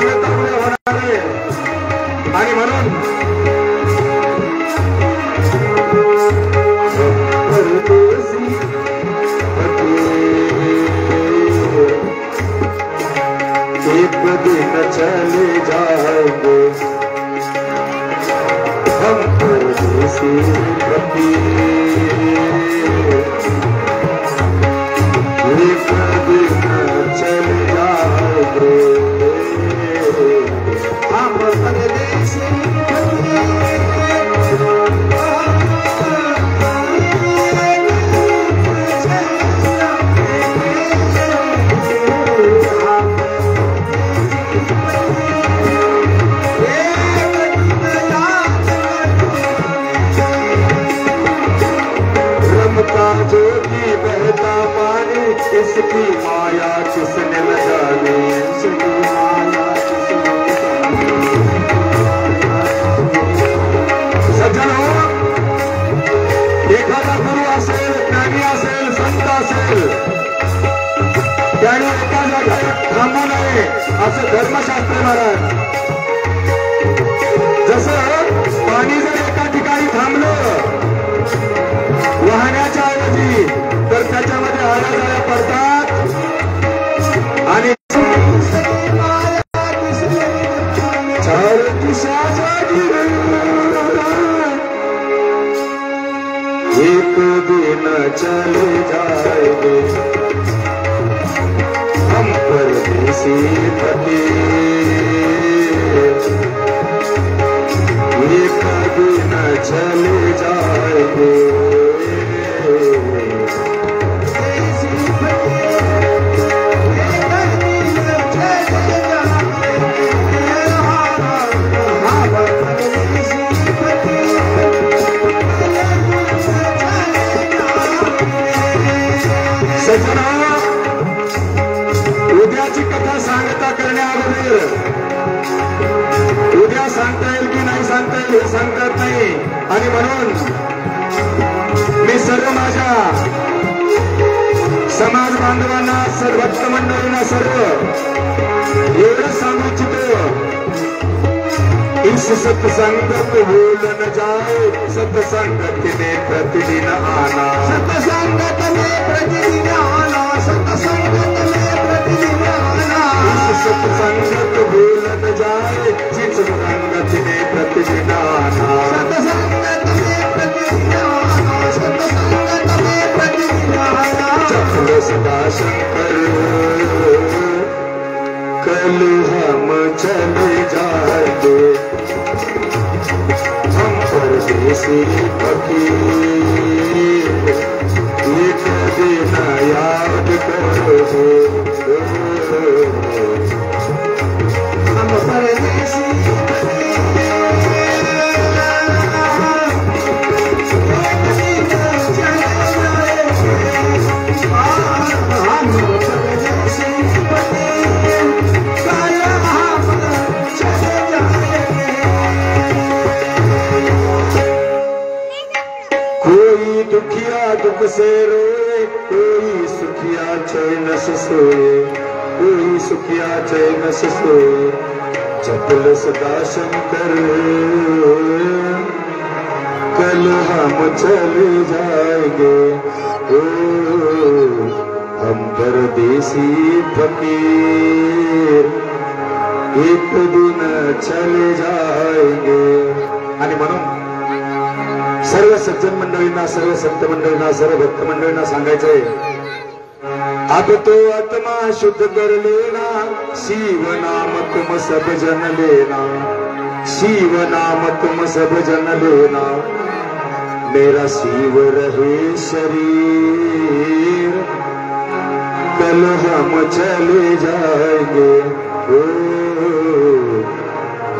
मान्यता पुढे होणार आहे आणि म्हणून एक दिन चले जाएंगे हम परदेसी एक दिन चले जाएंगे हम परदेसी जोगी बहता पानी इसकी माया किसने न जानी इसकी माया सज्जन हो एखादा गुरु असेल ज्ञानी असेल संत असेल त्याने एका जागेवर थांबू नये असं धर्मशास्त्र महाराज जसं पाणी जर एका ठिकाणी थांबलं वाहण्याच्या ऐवजी तर त्याच्यामध्ये आळ्या जाळ्या पडतात आणि चार दिशाच्या एक दिन चले जाएंगे हम परदेसी फकीर एक दिन चले जाएंगे उद्याची कथा सांगता करण्याअगोदर उद्या सांगता येईल की नाही सांगता येईल हे सांगतात नाही आणि म्हणून मी सर्व माझ्या समाज बांधवांना भक्त मंडळींना सर्व एवढं सांगू इच्छितो इस सत्संगत भूल न जाए सत्संगत में प्रतिदिन आना सत्संगत में प्रतिदिन आना सत्संगत में प्रतिदिन आना इस सत्संगत भूल न जाए सत्संगत में प्रतिदिन आना सत्संगत में प्रतिदिन आना सत्संगत में प्रतिदिन आना चलो सदा शंकर कल हम चले जाएंगे हम परदेसी फकीर एक दिन याद करो हम परदेसी दुखिया दुख से रोए कोई सुखिया चैन से सोए कोई सुखिया चैन से सोए चपल सदा शंकर कल हम चले जाएंगे ओ हम परदेसी फकीर एक दिन चले जाएंगे आणि म्हणून सर्व सज्जन मंडळींना सर्व संत मंडळींना सर्व भक्त मंडळींना सांगायचंय अब तो आत्मा शुद्ध कर लेना शिव नाम तुम सब जन लेना शिव नाम तुम सब जन लेना मेरा शिव रहे शरीर कल हम चले जाएंगे ओ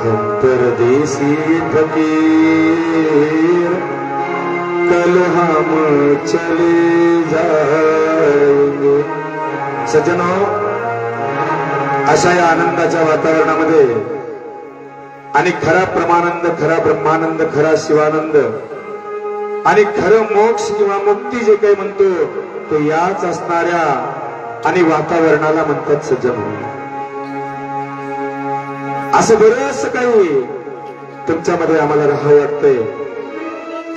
हम परदेसी फकीर कल हम चले जाएंगे। सज्जनो, अशा या आनंदाच्या वातावरणामध्ये आणि खरा परमानंद, खरा ब्रह्मानंद, खरा शिवानंद आणि खरं मोक्ष किंवा मुक्ती जे काही म्हणतो तो याच असणाऱ्या आणि वातावरणाला म्हणतात सज्जनो। असं बरंच काही तुमच्यामध्ये आम्हाला राहावं वाटतंय,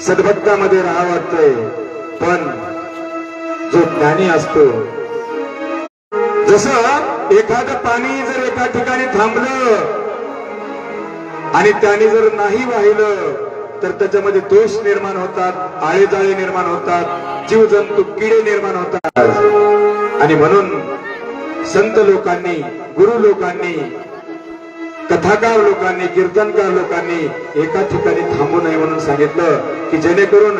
सद्भक्तामध्ये राहावं वाटतंय. पण जो ज्ञानी असतो, जसं एखादं पाणी जर एका ठिकाणी थांबलं आणि त्याने जर नाही वाहिलं तर त्याच्यामध्ये दोष निर्माण होतात, आळेजाळे निर्माण होतात, जीवजंतू किडे निर्माण होतात. आणि म्हणून संत लोकांनी, गुरु लोकांनी, कथाकार लोकांनी, कीर्तनकार लोकांनी एका ठिकाणी थांबू नये म्हणून सांगितलं की जेणेकरून